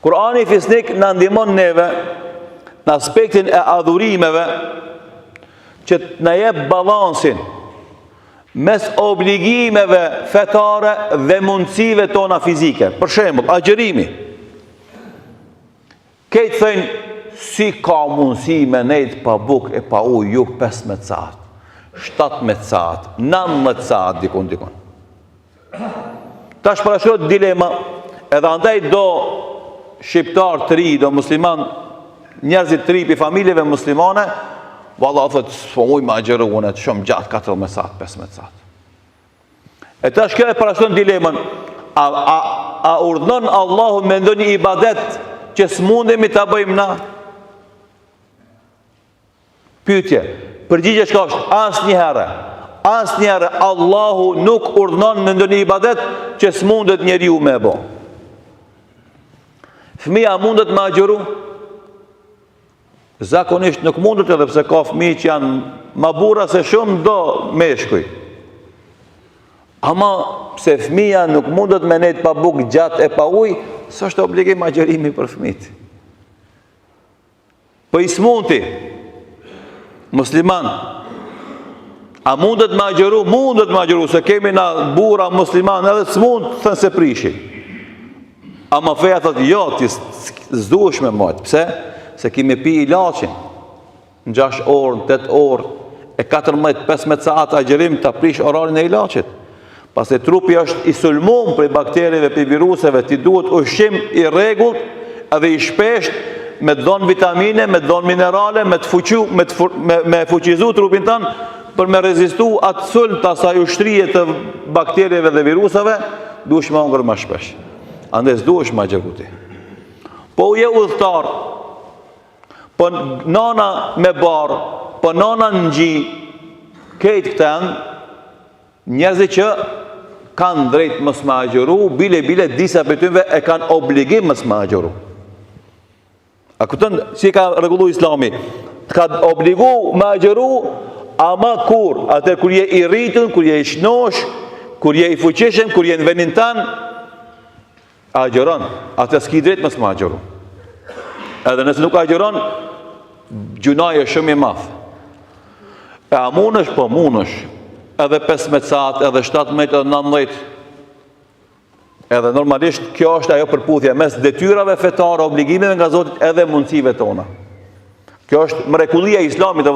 Kurani fisnik në ndihmon neve në aspektin e adhurimeve që të na jep balansin mes obligimeve fetare dhe mundësive tona fizike. Për shembull, agjërimi. Këtë thënë, si ka mundësi me nejtë pa buk e pa ujë ju 15 saat, 17 saat, 19 saat dikun. Tash parashikohet dilema, edhe andaj do shqiptar të ri, do musliman, njerëzit të ri për familjeve muslimane, valla thot, s'po muj me agjeru unë, të shumë gjatë 14 saat, 15 saat. E tash kjo e parashikohet dilemën, a urdhnon Allahu me ndonjë ibadet që s'mundemi ta bëjmë na? Pyetje, përgjigje çka është? Asnjëherë Allahu nuk urdhnon me ndonjë ibadet që s'mundet njeriu me bë. Fëmia mundet me agjëru? Zakonisht nuk mundet, edhe pse ka fëmijë që janë ma burra se shumë do meshkuj. Ama pse fëmia nuk mundet me nejt pa bukë gjatë e pa ujë, s'është obligim agjërimi për fëmijët. Po i smunti musliman, a mundet me agjëru? Mundet me agjëru, se kemi na burra musliman edhe s'mund thënë se prishi. Ama feja thot, jo, ti s'duhesh me mojt. Pse? Se kemi pi ilaçin në 6 orë, 8 orë, e 14-15 saat agjërim të prish orarin e ilaçit. Pasi trupi është i sulmuar për bakterieve, për viruseve, ti duhet ushqim i rregullt edhe i shpesht, me të dhënë vitamine, me të dhënë minerale, me fuqizu trupin tanë për me rezistu atë sulm të asaj ushtrije të bakterieve dhe viruseve, duhesh me hongër më shpesh. Andaj s'duhesh me agjëru ti. Po je udhëtar, po nana me barë, po nana në gji, këtë këta janë njerëzit që kanë drejt mos me agjëru, bile disa për tyve e kanë obligim mos me agjëru. A këtën, si ka rregullu Islami, ka obligu me agjëru, ama kur? Atër kur je i rritën, kur je i shnosh, kur je i fuqishëm, kur je në vendin tanë, agjëron. Atër s'ki drejt mos me agjëru. Edhe nëse nuk agjëron, gjunaj është shumë i madh. E a munësh? Po munësh. Edhe 15 saat, edhe 17, edhe 19. Edhe normalisht kjo është ajo përputhje mes detyrave fetare, obligimeve nga Zoti edhe mundësive tona. Kjo është mrekullia e Islamit,